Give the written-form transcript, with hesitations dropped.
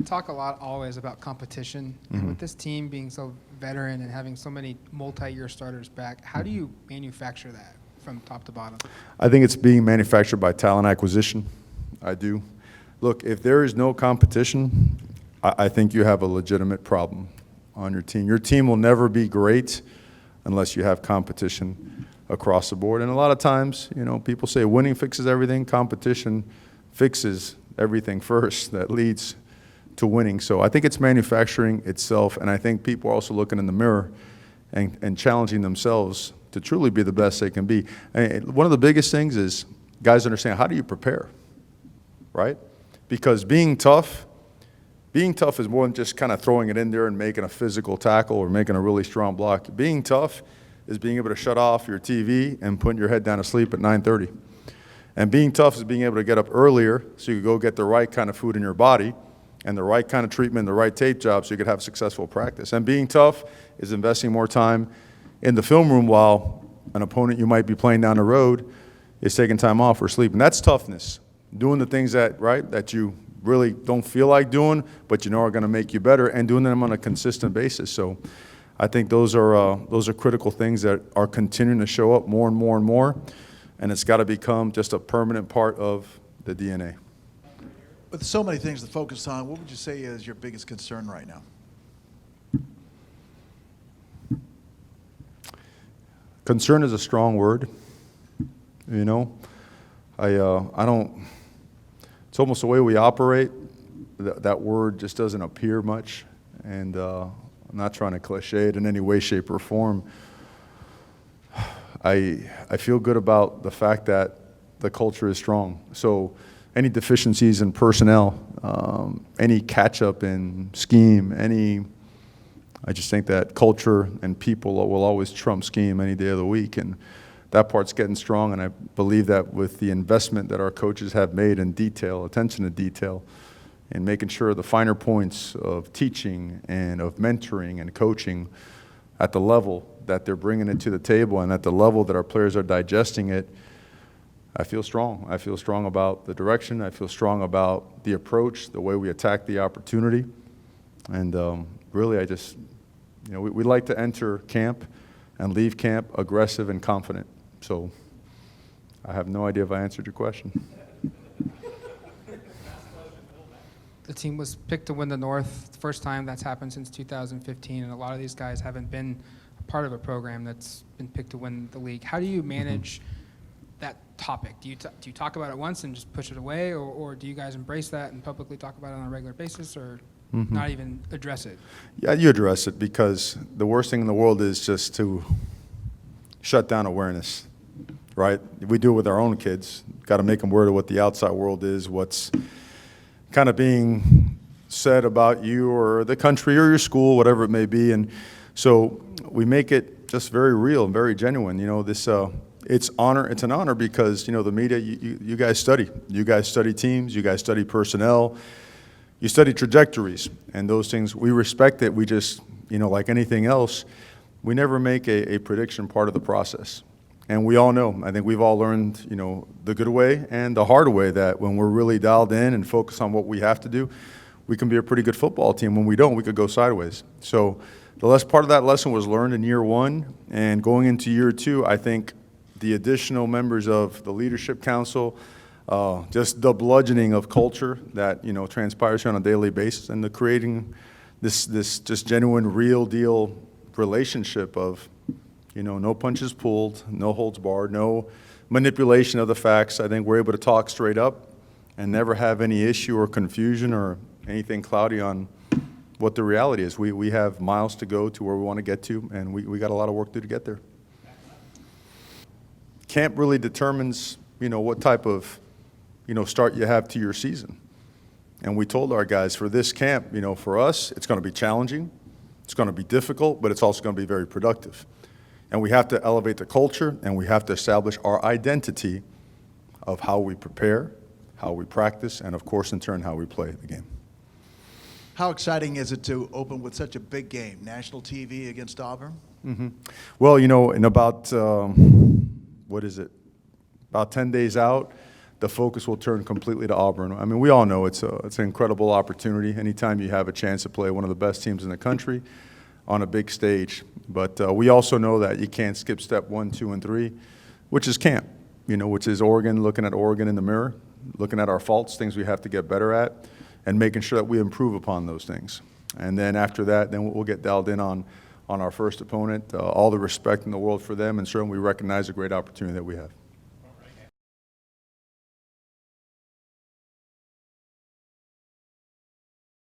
talk a lot always about competition. And with this team being so veteran and having so many multi-year starters back, how do you manufacture that from top to bottom? I think it's being manufactured by talent acquisition. I do. Look, if there is no competition, I think you have a legitimate problem on your team. Your team will never be great unless you have competition across the board. And a lot of times, people say winning fixes everything. Competition fixes everything first that leads to winning. So I think it's manufacturing itself, and I think people are also looking in the mirror and challenging themselves to truly be the best they can be. And one of the biggest things is guys understand, how do you prepare, right? Because being tough is more than just kind of throwing it in there and making a physical tackle or making a really strong block. Being tough is being able to shut off your TV and putting your head down to sleep at 9:30. And being tough is being able to get up earlier so you can go get the right kind of food in your body and the right kind of treatment, the right tape job so you could have successful practice. And being tough is investing more time in the film room while an opponent you might be playing down the road is taking time off or sleeping. That's toughness. Doing the things that you really don't feel like doing, but are going to make you better, and doing them on a consistent basis. So I think those are critical things that are continuing to show up more and more and more, and it's got to become just a permanent part of the DNA. With so many things to focus on, what would you say is your biggest concern right now? Concern is a strong word. I don't. It's almost the way we operate. That word just doesn't appear much, and I'm not trying to cliche it in any way, shape, or form. I feel good about the fact that the culture is strong. So any deficiencies in personnel, any catch-up in scheme, I just think that culture and people will always trump scheme any day of the week, and that part's getting strong. And I believe that with the investment that our coaches have made in detail, attention to detail, and making sure the finer points of teaching and of mentoring and coaching at the level that they're bringing it to the table and at the level that our players are digesting it, I feel strong. I feel strong about the direction. I feel strong about the approach, the way we attack the opportunity. And really, we like to enter camp and leave camp aggressive and confident. So I have no idea if I answered your question. The team was picked to win the North. First time that's happened since 2015, and a lot of these guys haven't been a part of a program that's been picked to win the league. How do you manage that topic? Do you talk about it once and just push it away, or do you guys embrace that and publicly talk about it on a regular basis, or not even address it? Yeah, you address it, because the worst thing in the world is just to shut down awareness, right? We do it with our own kids. Got to make them aware of what the outside world is, what's kind of being said about you or the country or your school, whatever it may be. And so we make it just very real and very genuine. It's an honor because, the media, you guys study. You guys study teams, you guys study personnel, you study trajectories, and those things, we respect it. We just, like anything else, we never make a prediction part of the process. And we all know, I think we've all learned, the good way and the hard way, that when we're really dialed in and focused on what we have to do, we can be a pretty good football team. When we don't, we could go sideways. So the last part of that lesson was learned in year one, and going into year two, I think the additional members of the leadership council, just the bludgeoning of culture that transpires here on a daily basis, and the creating this just genuine, real deal relationship of no punches pulled, no holds barred, no manipulation of the facts. I think we're able to talk straight up and never have any issue or confusion or anything cloudy on what the reality is. We have miles to go to where we want to get to, and we got a lot of work to do to get there. Camp really determines what type of start you have to your season. And we told our guys, for this camp, for us, it's going to be challenging, it's going to be difficult, but it's also going to be very productive. And we have to elevate the culture, and we have to establish our identity of how we prepare, how we practice, and of course, in turn, how we play the game. How exciting is it to open with such a big game, national TV against Auburn? Well, in about, about 10 days out, the focus will turn completely to Auburn. I mean, we all know it's an incredible opportunity anytime you have a chance to play one of the best teams in the country on a big stage. But we also know that you can't skip step 1, 2, and 3, which is camp, which is Oregon, looking at Oregon in the mirror, looking at our faults, things we have to get better at, and making sure that we improve upon those things. And then after that, then we'll get dialed in on our first opponent, all the respect in the world for them, and certainly we recognize the great opportunity that we have.